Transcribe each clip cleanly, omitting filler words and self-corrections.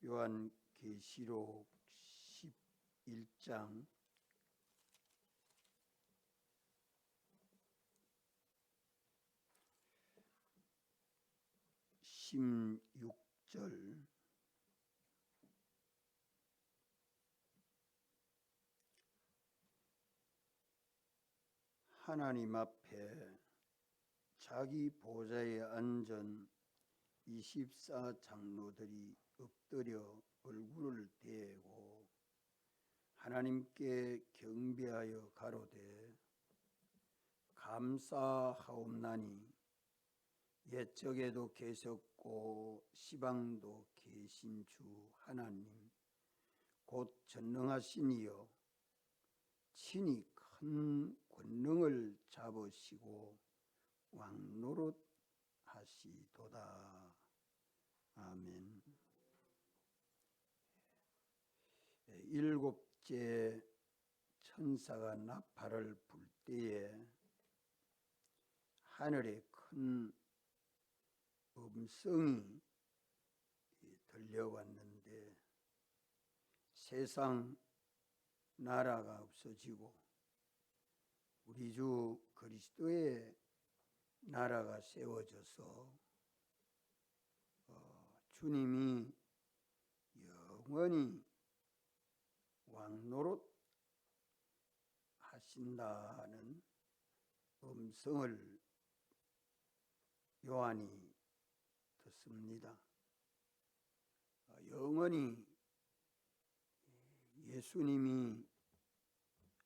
요한계시록 11장 16절 하나님 앞에 자기 보좌에 앉은 24장로들이 엎드려 얼굴을 대고 하나님께 경배하여 가로되 감사하옵나니 옛적에도 계셨고 시방도 계신 주 하나님 곧 전능하신 이여 친히 큰 권능을 잡으시고 왕노릇 하시도다. 아멘. 일곱째 천사가 나팔을 불 때에 하늘에 큰 음성이 들려왔는데 세상 나라가 없어지고 우리 주 그리스도의 나라가 세워져서 주님이 영원히 왕노릇 하신다는 음성을 요한이 듣습니다. 영원히 예수님이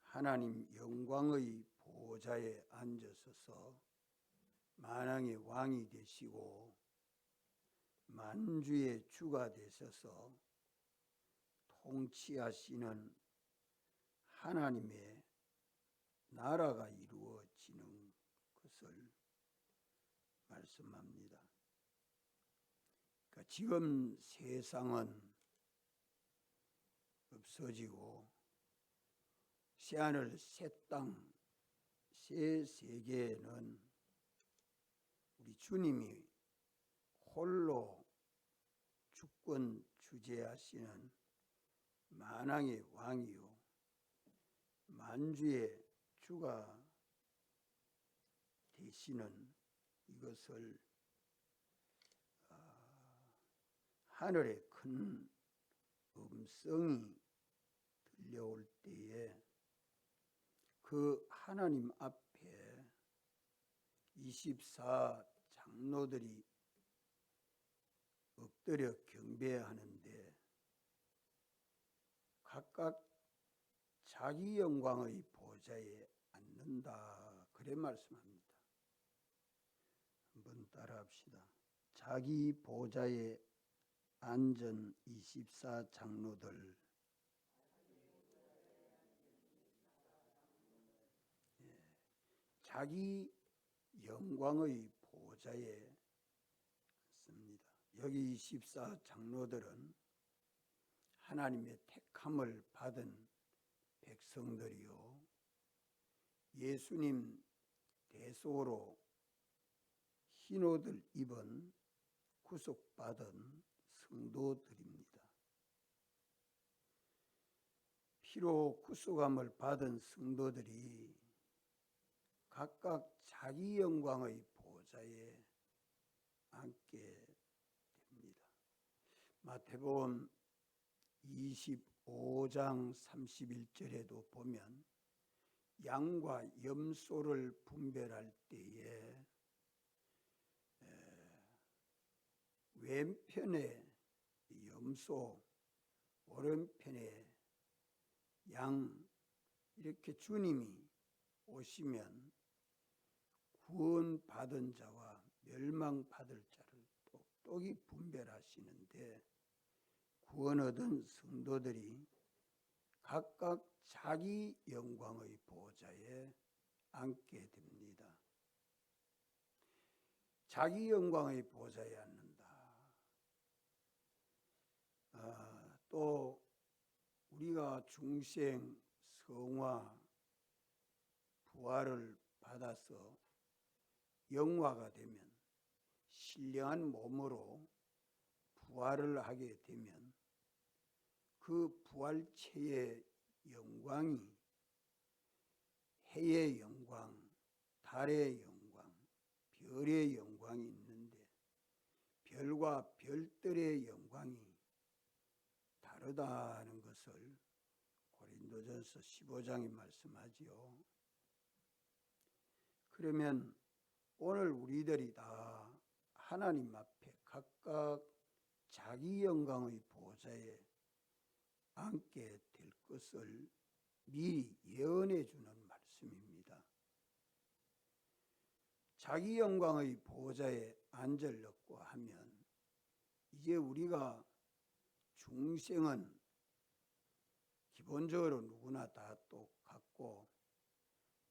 하나님 영광의 보좌에 앉으셔서 만왕의 왕이 되시고 만주의 주가 되셔서 통치하시는 하나님의 나라가 이루어지는 것을 말씀합니다. 그러니까 지금 세상은 없어지고 새하늘 새 땅 새 세계에는 우리 주님이 홀로 주권 주재하시는 만왕의 왕이요 만주의 주가 되시는 이것을 하늘에 큰 음성이 들려올 때에 그 하나님 앞에 24장로들이 엎드려 경배하는데 각각 자기 영광의 보좌에 앉는다 그래 말씀합니다. 한번 따라합시다. 자기 보좌에 앉은 24장로들 자기 영광의 보좌에 앉습니다. 여기 24장로들은 하나님의 택함을 받은 백성들이요 예수님 대속으로 흰옷을 입은 구속받은 성도들입니다. 피로 구속함을 받은 성도들이 각각 자기 영광의 보좌에 앉게 됩니다. 마태복음 25장 31절에도 보면 양과 염소를 분별할 때에 왼편에 염소, 오른편에 양 이렇게 주님이 오시면 구원받은 자와 멸망받을 자를 똑똑히 분별하시는데 구원 얻은 성도들이 각각 자기 영광의 보좌에 앉게 됩니다. 자기 영광의 보좌에 앉는다. 또 우리가 중생, 성화, 부활을 받아서 영화가 되면 신령한 몸으로 부활을 하게 되면 그 부활체의 영광이 해의 영광, 달의 영광, 별의 영광이 있는데 별과 별들의 영광이 다르다는 것을 고린도전서 15장이 말씀하지요. 그러면 오늘 우리들이 다 하나님 앞에 각각 자기 영광의 보좌에 앉게 될 것을 미리 예언해 주는 말씀입니다. 자기 영광의 보좌에 앉으려고 하면 이제 우리가 중생은 기본적으로 누구나 다 똑같고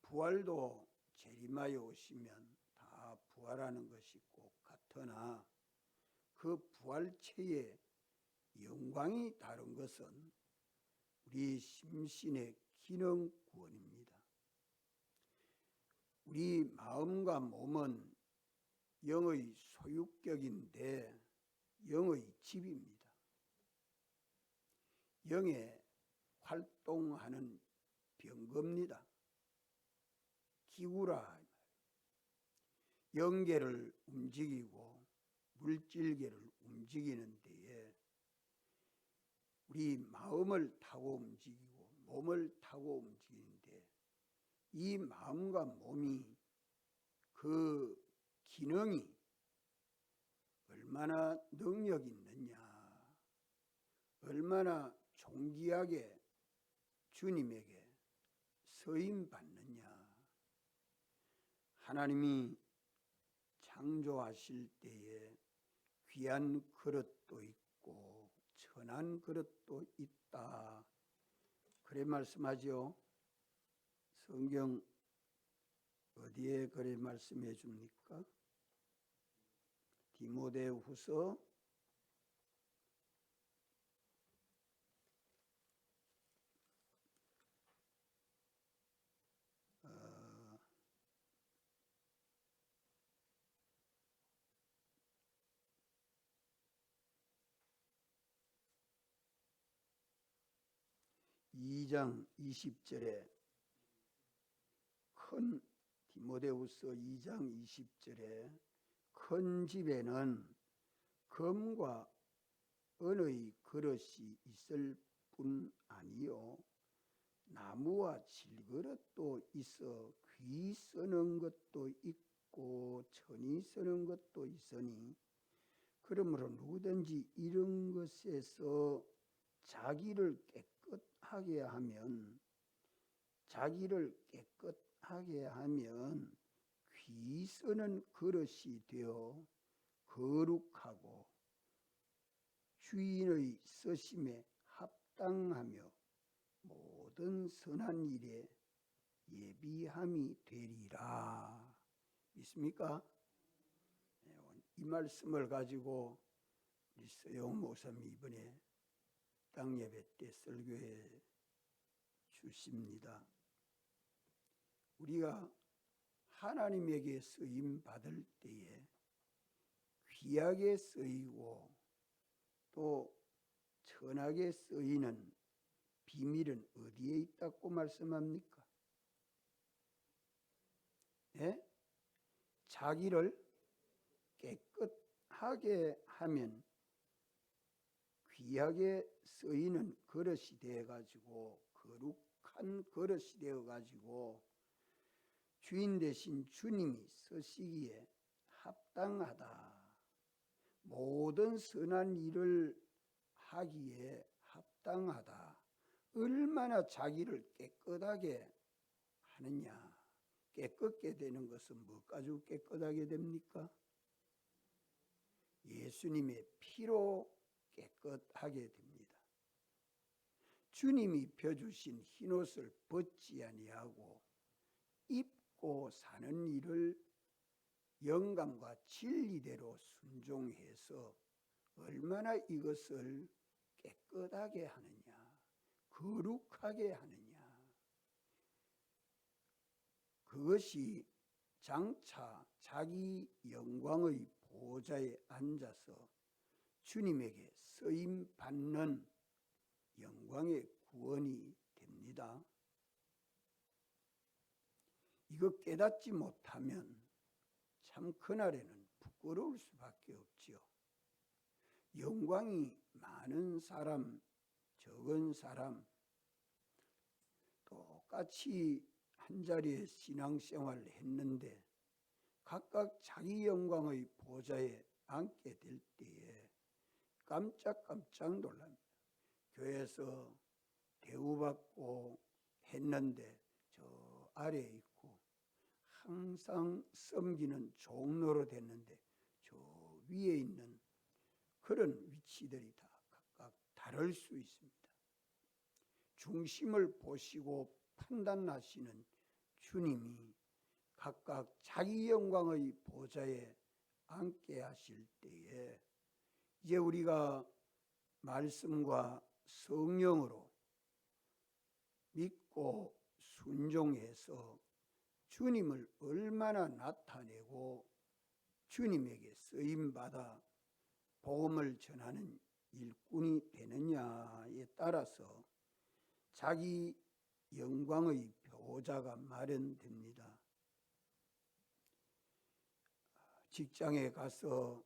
부활도 재림하여 오시면 다 부활하는 것이 꼭 같으나 그 부활체의 영광이 다른 것은 우리 심신의 기능 구원입니다. 우리 마음과 몸은 영의 소유격인데 영의 집입니다. 영에 활동하는 병거입니다. 기구라. 영계를 움직이고 물질계를 움직이는 데에 우리 마음을 타고 움직이고 몸을 타고 움직이는데 이 마음과 몸이 그 기능이 얼마나 능력 있느냐, 얼마나 존귀하게 주님에게 서임 받느냐. 하나님이 창조하실 때에 귀한 그릇도 있고 천한 그릇도 있다. 그래 말씀하죠. 성경 어디에 그래 말씀해 줍니까? 디모데후서 2장 20절에 큰 디모데후서 2장 20절에 큰 집에는 금과 은의 그릇이 있을 뿐 아니요 나무와 질그릇도 있어 귀 쓰는 것도 있고 천이 쓰는 것도 있으니 그러므로 누구든지 이런 것에서 자기를 깨끗하게 하면 귀 쓰는 그릇이 되어 거룩하고 주인의 쓰심에 합당하며 모든 선한 일에 예비함이 되리라. 믿습니까? 이 말씀을 가지고 우리 서영 목사님이 이번에 땅 예배 때 설교해 주십니다. 우리가 하나님에게 쓰임 받을 때에 귀하게 쓰이고 또 천하게 쓰이는 비밀은 어디에 있다고 말씀합니까? 네? 자기를 깨끗하게 하면 귀하게 쓰이는 그릇이 되어가지고 거룩한 그릇이 되어가지고 주인 되신 주님이 쓰시기에 합당하다. 모든 선한 일을 하기에 합당하다. 얼마나 자기를 깨끗하게 하느냐. 깨끗게 되는 것은 뭐 가지고 깨끗하게 됩니까? 예수님의 피로 깨끗하게 됩니다. 주님이 펴주신 흰옷을 벗지 아니하고 입고 사는 일을 영감과 진리대로 순종해서 얼마나 이것을 깨끗하게 하느냐, 거룩하게 하느냐. 그것이 장차 자기 영광의 보좌에 앉아서 주님에게 쓰임 받는 영광의 구원이 됩니다. 이거 깨닫지 못하면 참 그날에는 부끄러울 수밖에 없지요. 영광이 많은 사람, 적은 사람 똑같이 한자리에 신앙생활을 했는데 각각 자기 영광의 보좌에 앉게 될 때에 깜짝깜짝 놀랍니다. 교회에서 대우받고 했는데 저 아래에 있고, 항상 섬기는 종로로 됐는데 저 위에 있는 그런 위치들이 다 각각 다를 수 있습니다. 중심을 보시고 판단하시는 주님이 각각 자기 영광의 보좌에 앉게 하실 때에 이제 우리가 말씀과 성령으로 믿고 순종해서 주님을 얼마나 나타내고 주님에게 쓰임받아 복음을 전하는 일꾼이 되느냐에 따라서 자기 영광의 보좌가 마련됩니다. 직장에 가서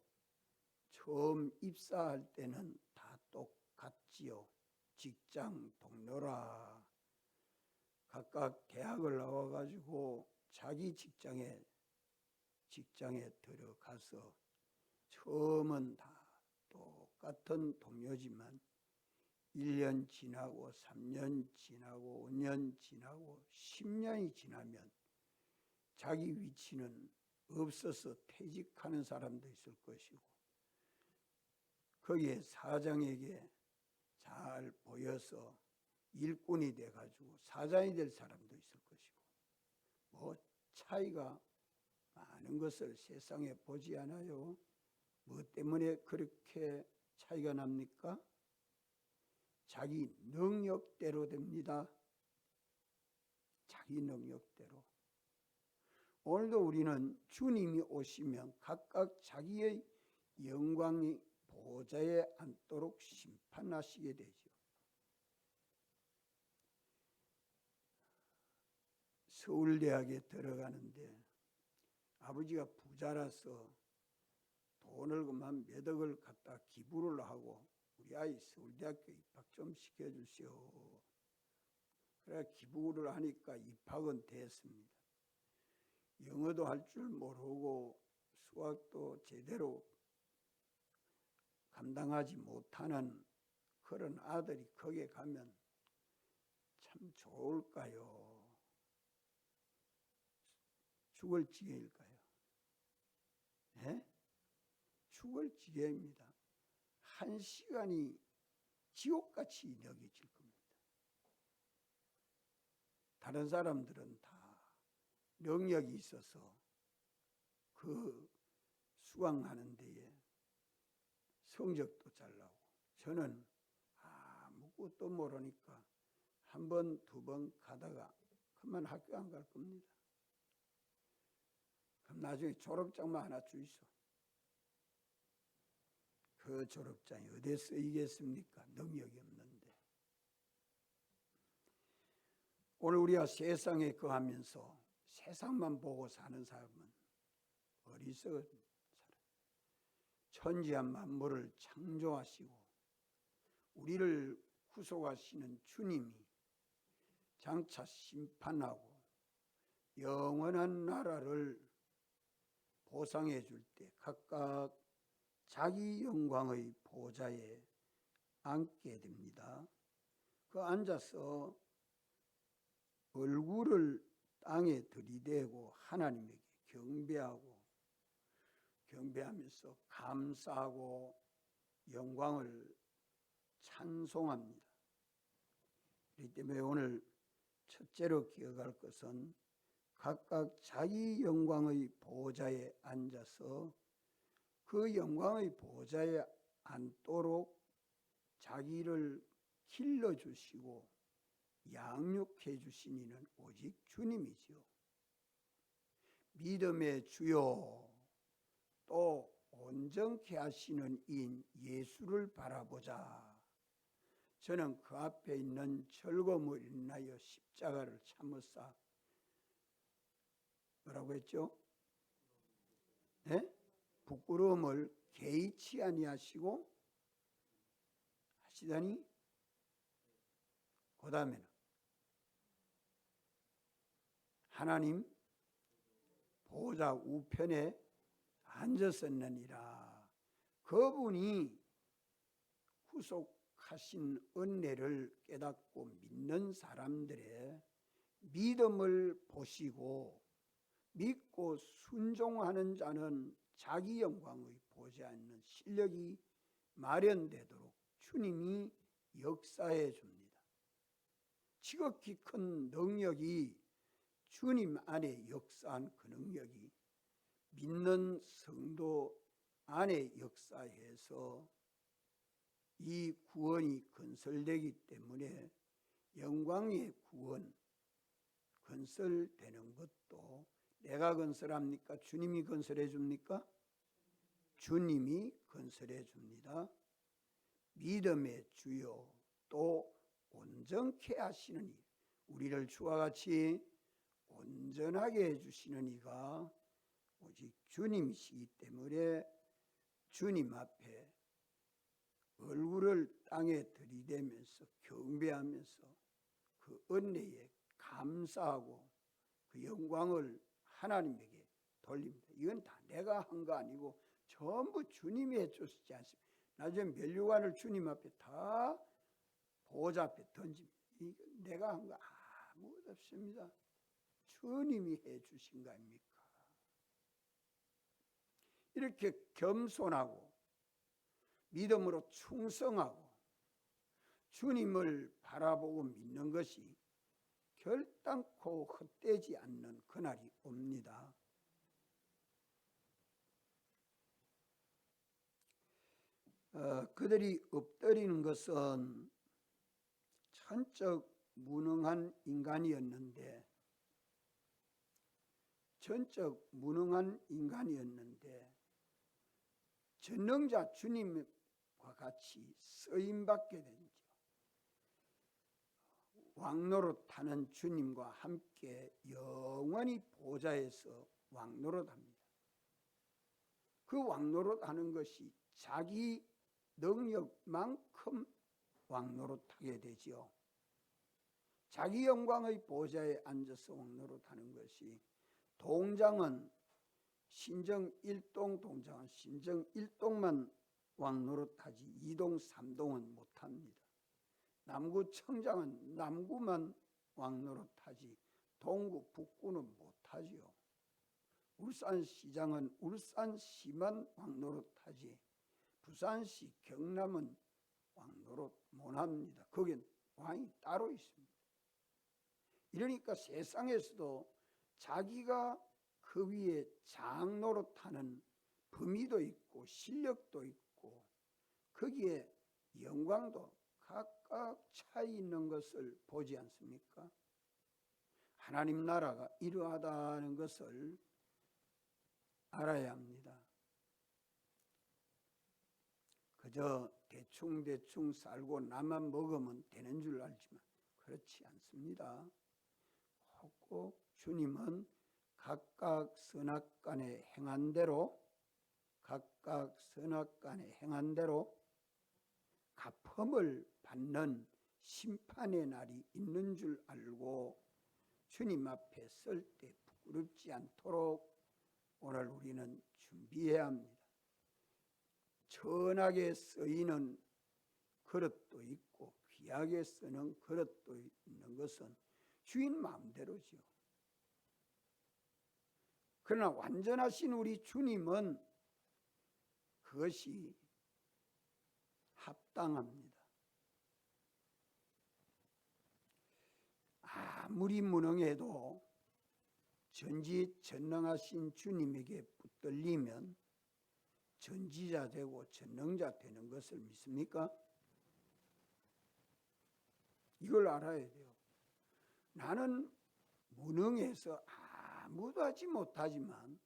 처음 입사할 때는 다 똑같지요. 직장 동료라. 각각 대학을 나와가지고 자기 직장에 들어가서 처음은 다 똑같은 동료지만 1년 지나고 3년 지나고 5년 지나고 10년이 지나면 자기 위치는 없어서 퇴직하는 사람도 있을 것이고, 거기에 사장에게 잘 보여서 일꾼이 돼가지고 사장이 될 사람도 있을 것이고, 뭐 차이가 많은 것을 세상에 보지 않아요. 뭐 때문에 그렇게 차이가 납니까? 자기 능력대로 됩니다. 자기 능력대로. 오늘도 우리는 주님이 오시면 각각 자기의 영광의 보좌에 앉도록 심판하시게 되죠. 서울대학에 들어가는데 아버지가 부자라서 돈을 그만 몇 억을 갖다 기부를 하고 우리 아이 서울대학교 입학 좀 시켜주시오. 그래 기부를 하니까 입학은 됐습니다. 영어도 할 줄 모르고 수학도 제대로 감당하지 못하는 그런 아들이 거기에 가면 참 좋을까요? 죽을 지경일까요? 예? 죽을 지경입니다. 1시간이 지옥같이 여겨질 겁니다. 다른 사람들은 다 능력이 있어서 그 수강하는 데에 성적도 잘 나오고, 저는 아무것도 모르니까 한 번, 두 번 가다가 그만 학교 안 갈 겁니다. 그럼 나중에 졸업장만 하나 주이소. 그 졸업장이 어디에 쓰이겠습니까? 능력이 없는데. 오늘 우리가 세상에 거하면서 세상만 보고 사는 사람은 어리석은 사람. 천지한 만물을 창조하시고 우리를 구속하시는 주님이 장차 심판하고 영원한 나라를 보상해 줄 때 각각 자기 영광의 보좌에 앉게 됩니다. 그 앉아서 얼굴을 땅에 들이대고 하나님에게 경배하면서 감사하고 영광을 찬송합니다. 그렇기 때문에 오늘 첫째로 기억할 것은 각각 자기 영광의 보좌에 앉아서 그 영광의 보좌에 앉도록 자기를 길러주시고 양육해 주신 이는 오직 주님이지요. 믿음의 주요 또 온전케 하시는 이인 예수를 바라보자. 저는 그 앞에 있는 즐거움을 인하여 십자가를 참으사 뭐라고 했죠? 네? 부끄러움을 개의치 아니하시고 하시더니 그 다음에는 하나님 보좌 우편에 앉았었느니라. 그분이 구속하신 은혜를 깨닫고 믿는 사람들의 믿음을 보시고 믿고 순종하는 자는 자기 영광의 보좌에 있는 실력이 마련되도록 주님이 역사해 줍니다. 지극히 큰 능력이 주님 안에 역사한 그 능력이 믿는 성도 안에 역사해서 이 구원이 건설되기 때문에 영광의 구원 건설되는 것도 내가 건설합니까? 주님이 건설해 줍니까? 주님이 건설해 줍니다. 믿음의 주요 또 온전케 하시는 이, 우리를 주와 같이 온전하게 해주시는 이가 오직 주님이시기 때문에 주님 앞에 얼굴을 땅에 들이대면서 경배하면서 그 은혜에 감사하고 그 영광을 하나님에게 돌립니다. 이건 다 내가 한 거 아니고 전부 주님이 해주시지 않습니까? 나중에 면류관을 주님 앞에 다 보좌 앞에 던집니다. 이거 내가 한 거 아무것도 없습니다. 주님이 해주신 거 아닙니까? 이렇게 겸손하고 믿음으로 충성하고 주님을 바라보고 믿는 것이 결단코 헛되지 않는 그날이 옵니다. 그들이 엎드리는 것은 천적 무능한 인간이었는데 전능자 주님과 같이 쓰임받게 된죠. 왕노릇하는 주님과 함께 영원히 보좌에서 왕노릇합니다. 그 왕노릇하는 것이 자기 능력만큼 왕노릇하게 되지요. 자기 영광의 보좌에 앉아서 왕노릇하는 것이 동장은 신정 1동 동장은 신정 1동만 왕노릇하지 2동 3동은 못합니다. 남구 청장은 남구만 왕노릇하지 동구 북구는 못하지요. 울산시장은 울산시만 왕노릇하지 부산시 경남은 왕노릇 못합니다. 거긴 왕이 따로 있습니다. 이러니까 세상에서도 자기가 그 위에 장노릇하는 범위도 있고 실력도 있고 거기에 영광도 각각 차이 있는 것을 보지 않습니까? 하나님 나라가 이러하다는 것을 알아야 합니다. 그저 대충 살고 나만 먹으면 되는 줄 알지만 그렇지 않습니다. 꼭 주님은 각각 선악간에 행한 대로 갚음을 받는 심판의 날이 있는 줄 알고 주님 앞에 설 때 부끄럽지 않도록 오늘 우리는 준비해야 합니다. 천하게 쓰이는 그릇도 있고 귀하게 쓰는 그릇도 있는 것은 주인 마음대로죠. 그러나 완전하신 우리 주님은 그것이 합당합니다. 아무리 무능해도 전지전능하신 주님에게 붙들리면 전지자 되고 전능자 되는 것을 믿습니까? 이걸 알아야 돼요. 나는 무능해서 아무도 하지 못하지만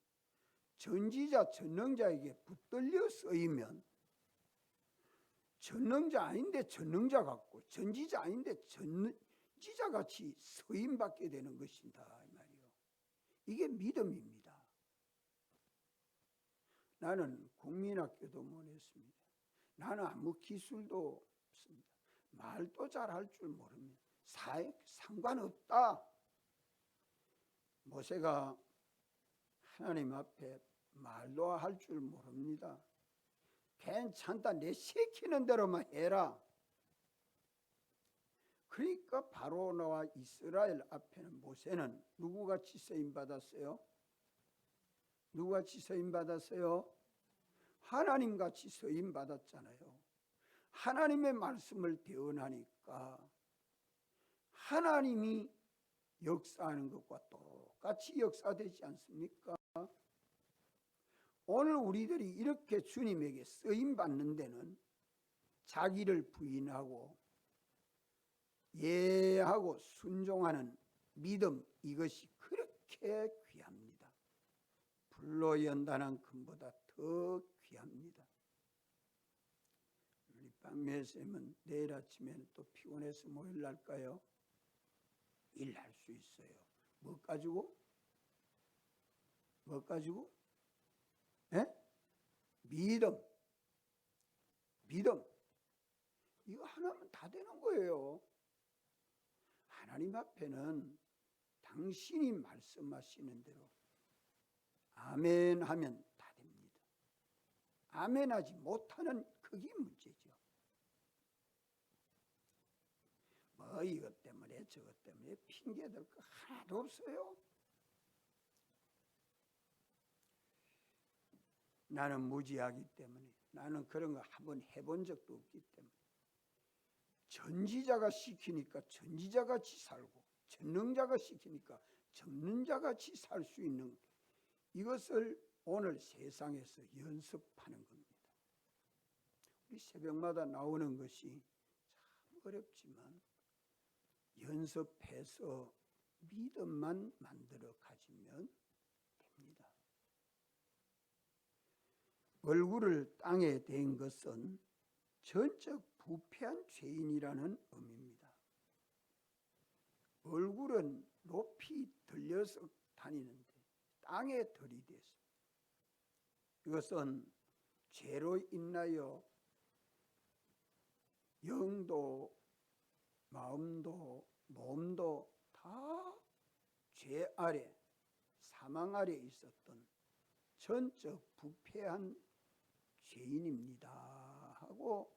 전지자 전능자에게 붙들려 쓰이면 전능자 아닌데 전능자 같고 전지자 아닌데 전지자 같이 서임받게 되는 것이다 이 말이요. 이게 믿음입니다. 나는 국민학교도 못 했습니다. 나는 아무 기술도 없습니다. 말도 잘할 줄 모릅니다. 상관없다. 모세가 하나님 앞에 말도 할 줄 모릅니다. 괜찮다. 내 시키는 대로만 해라. 그러니까 바로나와 이스라엘 앞에는 모세는 누구같이 쓰임받았어요? 누구같이 쓰임받았어요? 하나님같이 쓰임받았잖아요. 하나님의 말씀을 대언하니까 하나님이 역사하는 것과 똑같이 역사되지 않습니까? 오늘 우리들이 이렇게 주님에게 쓰임받는 데는 자기를 부인하고 예하고 순종하는 믿음, 이것이 그렇게 귀합니다. 불로 연단한 금보다 더 귀합니다. 우리 박매쌤은 내일 아침에는 또 피곤해서 뭐 일할까요? 일할 수 있어요. 뭐 가지고? 뭐 가지고? 예? 믿음. 믿음. 이거 하나면 다 되는 거예요. 하나님 앞에는 당신이 말씀하시는 대로 아멘 하면 다 됩니다. 아멘 하지 못하는 그게 문제죠. 뭐 이것 때문에 저것 때문에 핑계댈 거 하나도 없어요. 나는 무지하기 때문에, 나는 그런 거 한번 해본 적도 없기 때문에, 전지자가 시키니까 전지자같이 살고 전능자가 시키니까 전능자같이 살 수 있는, 이것을 오늘 세상에서 연습하는 겁니다. 우리 새벽마다 나오는 것이 참 어렵지만 연습해서 믿음만 만들어 가지면 됩니다. 얼굴을 땅에 댄 것은 전적 부패한 죄인이라는 의미입니다. 얼굴은 높이 들려서 다니는데 땅에 들이댔습니다. 이것은 죄로 인하여 영도 마음도 몸도 다 죄 아래, 사망 아래 있었던 전적 부패한 죄인입니다 하고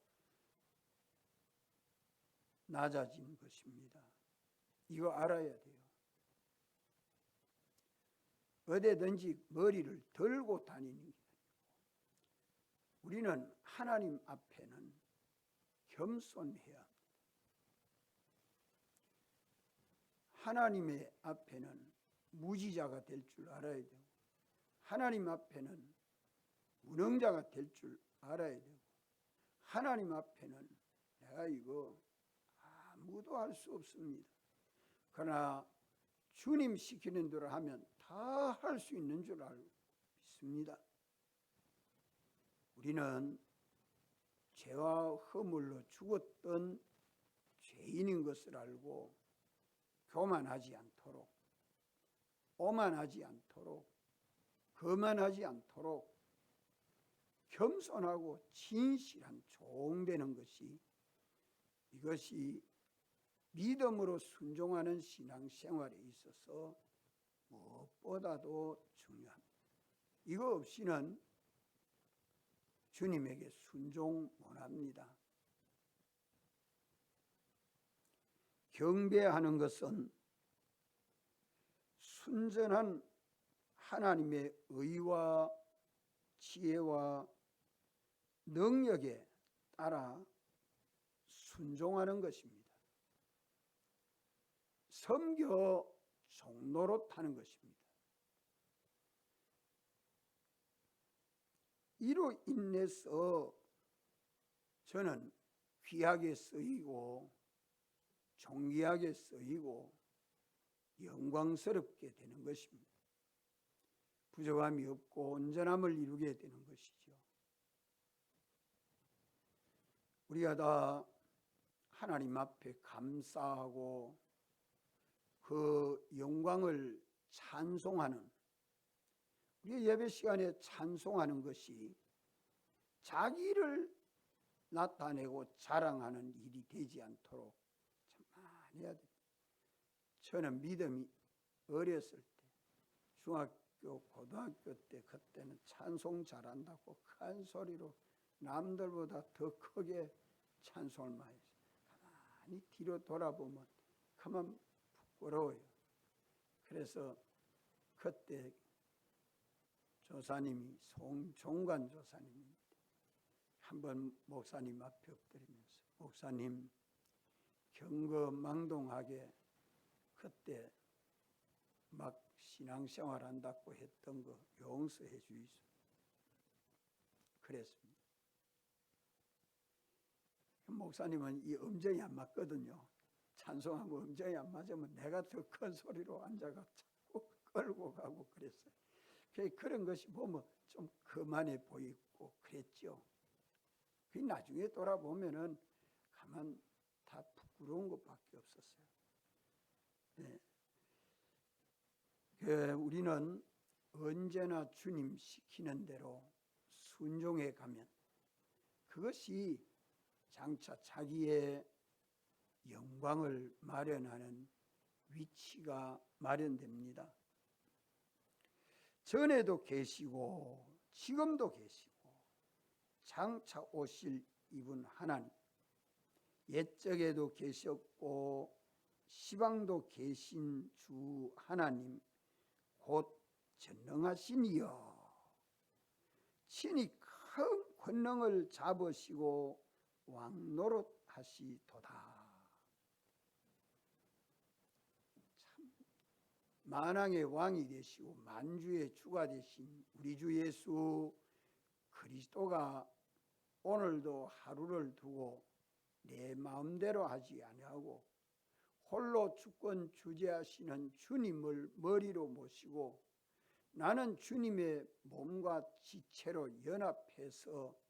낮아진 것입니다. 이거 알아야 돼요. 어디든지 머리를 들고 다니는 게 아니고 우리는 하나님 앞에는 겸손해야 합니다. 하나님의 앞에는 무지자가 될 줄 알아야 되고 하나님 앞에는 무능자가 될 줄 알아야 되고 하나님 앞에는 내가 이거 아무도 할 수 없습니다. 그러나 주님 시키는 대로 하면 다 할 수 있는 줄 알고 믿습니다. 우리는 죄와 허물로 죽었던 죄인인 것을 알고 교만하지 않도록, 오만하지 않도록, 거만하지 않도록 겸손하고 진실한 종 되는 것이, 이것이 믿음으로 순종하는 신앙생활에 있어서 무엇보다도 중요합니다. 이거 없이는 주님에게 순종 못합니다. 경배하는 것은 순전한 하나님의 의와 지혜와 능력에 따라 순종하는 것입니다. 섬겨 종로로 타는 것입니다. 이로 인해서 저는 귀하게 쓰이고 존귀하게 쓰이고 영광스럽게 되는 것입니다. 부족함이 없고 온전함을 이루게 되는 것이죠. 우리가 다 하나님 앞에 감사하고 그 영광을 찬송하는, 우리 예배 시간에 찬송하는 것이 자기를 나타내고 자랑하는 일이 되지 않도록 참 많이 해야 됩니다. 저는 믿음이 어렸을 때, 중학교, 고등학교 때, 그때는 찬송 잘한다고 큰 소리로 남들보다 더 크게 찬송을 많이 했어요. 가만히 뒤로 돌아보면 그만 부끄러워요. 그래서 그때 조사님이 송종관 조사님인데 한번 목사님 앞에 엎드리면서, 목사님 경거망동하게 그때 막 신앙생활 한다고 했던 거 용서해 주이소. 그랬습니다. 목사님은 이 음정이 안 맞거든요. 찬송하고 음정이 안 맞으면 내가 더 큰 소리로 앉아가 자꾸 끌고 가고 그랬어요. 그런 것이 보면 좀 거만해 보이고 그랬죠. 그 나중에 돌아보면은 가만 다 부끄러운 것밖에 없었어요. 네. 우리는 언제나 주님 시키는 대로 순종해 가면 그것이 장차 자기의 영광을 마련하는 위치가 마련됩니다. 전에도 계시고 지금도 계시고 장차 오실 이분 하나님, 옛적에도 계셨고 시방도 계신 주 하나님, 곧 전능하신 이여, 친히 큰 권능을 잡으시고 왕노릇하시도다. 참 만왕의 왕이 되시고 만주의 주가 되신 우리 주 예수 그리스도가 오늘도 하루를 두고 내 마음대로 하지 아니하고 홀로 주권 주재하시는 주님을 머리로 모시고 나는 주님의 몸과 지체로 연합해서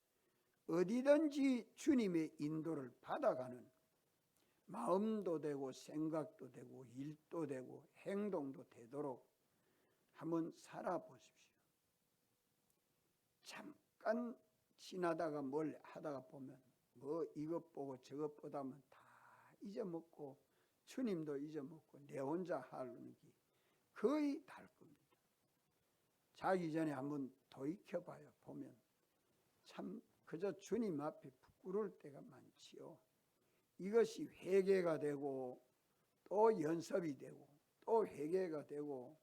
어디든지 주님의 인도를 받아가는 마음도 되고 생각도 되고 일도 되고 행동도 되도록 한번 살아보십시오. 잠깐 지나다가 뭘 하다가 보면 뭐 이것 보고 저것 보다 하면 다 잊어먹고 주님도 잊어먹고 내 혼자 하는 게 거의 다를 겁니다. 자기 전에 한번 돌이켜봐요. 보면 참 그저 주님 앞에 부끄러울 때가 많지요. 이것이 회개가 되고 또 연습이 되고 또 회개가 되고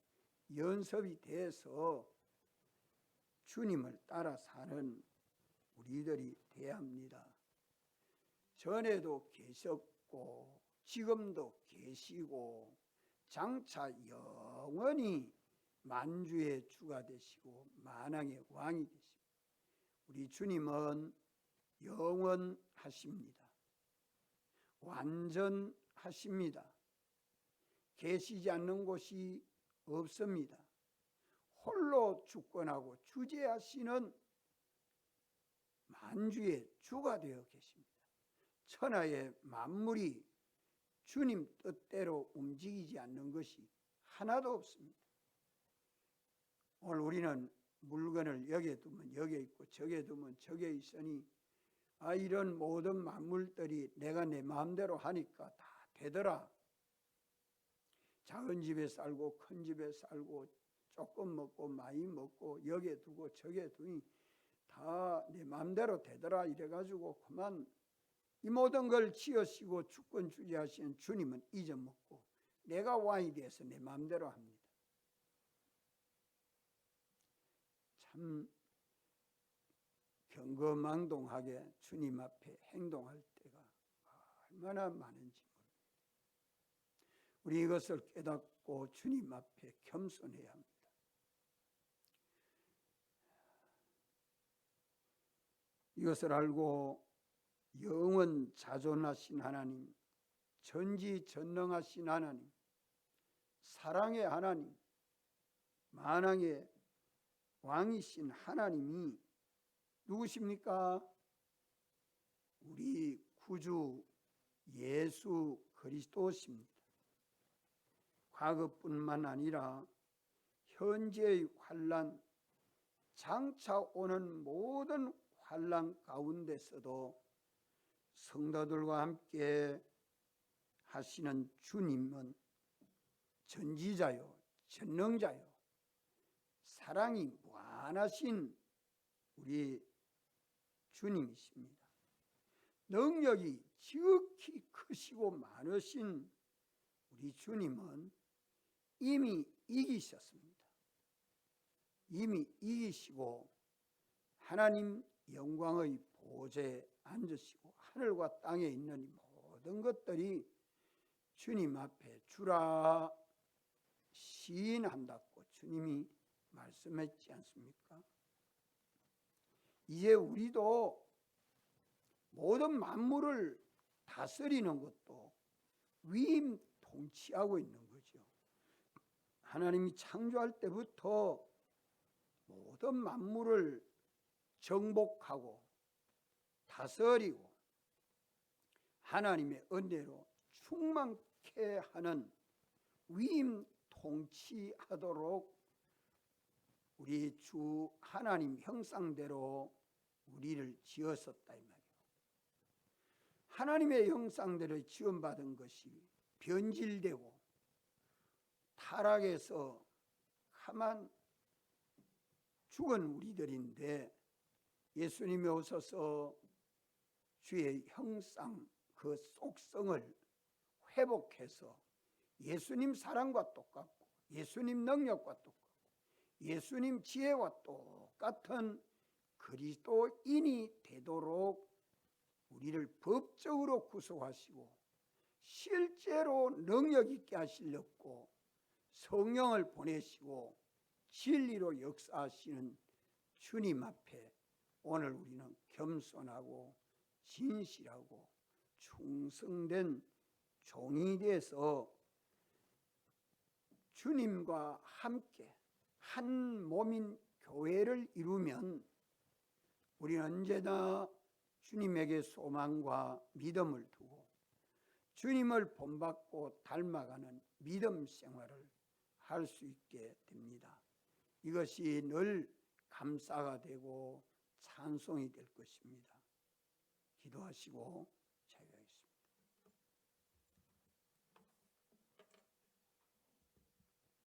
연습이 돼서 주님을 따라 사는 우리들이 돼야 합니다. 전에도 계셨고 지금도 계시고 장차 영원히 만주의 주가 되시고 만왕의 왕이 되시고 우리 주님은 영원하십니다. 완전하십니다. 계시지 않는 곳이 없습니다. 홀로 주권하고 주재하시는 만주의 주가 되어 계십니다. 천하의 만물이 주님 뜻대로 움직이지 않는 것이 하나도 없습니다. 오늘 우리는 물건을 여기에 두면 여기에 있고 저기에 두면 저기에 있으니 이런 모든 만물들이 내가 내 마음대로 하니까 다 되더라. 작은 집에 살고 큰 집에 살고 조금 먹고 많이 먹고 여기에 두고 저기에 두니 다 내 마음대로 되더라 이래가지고 그만 이 모든 걸 지으시고 주권 주재하시는 주님은 잊어먹고 내가 왕이 돼서 내 마음대로 합니다. 참 경거망동하게 주님 앞에 행동할 때가 얼마나 많은지 모릅니다. 우리 이것을 깨닫고 주님 앞에 겸손해야 합니다. 이것을 알고 영원 자존하신 하나님, 전지전능하신 하나님, 사랑의 하나님, 만왕의 왕이신 하나님이 누구십니까? 우리 구주 예수 그리스도십니다. 과거뿐만 아니라 현재의 환난, 장차 오는 모든 환난 가운데서도 성도들과 함께 하시는 주님은 전지자요, 전능자요, 사랑이 무한하신 우리 주님이십니다. 능력이 지극히 크시고 많으신 우리 주님은 이미 이기셨습니다. 이미 이기시고 하나님 영광의 보좌에 앉으시고 하늘과 땅에 있는 이 모든 것들이 주님 앞에 주라 시인한다고 주님이 말씀했지 않습니까? 이제 우리도 모든 만물을 다스리는 것도 위임 통치하고 있는 거죠. 하나님이 창조할 때부터 모든 만물을 정복하고 다스리고 하나님의 은혜로 충만케 하는 위임 통치하도록 우리 주 하나님 형상대로 우리를 지었었다 이 말이에요. 하나님의 형상대로 지원받은 것이 변질되고 타락해서 가만 죽은 우리들인데 예수님이 오셔서 주의 형상 그 속성을 회복해서 예수님 사랑과 똑같고 예수님 능력과 똑같고 예수님 지혜와 똑같은 그리스도인이 되도록 우리를 법적으로 구속하시고 실제로 능력 있게 하시려고 성령을 보내시고 진리로 역사하시는 주님 앞에 오늘 우리는 겸손하고 진실하고 충성된 종이 돼서 주님과 함께 한 몸인 교회를 이루면 우리는 언제나 주님에게 소망과 믿음을 두고 주님을 본받고 닮아가는 믿음 생활을 할 수 있게 됩니다. 이것이 늘 감사가 되고 찬송이 될 것입니다. 기도하시고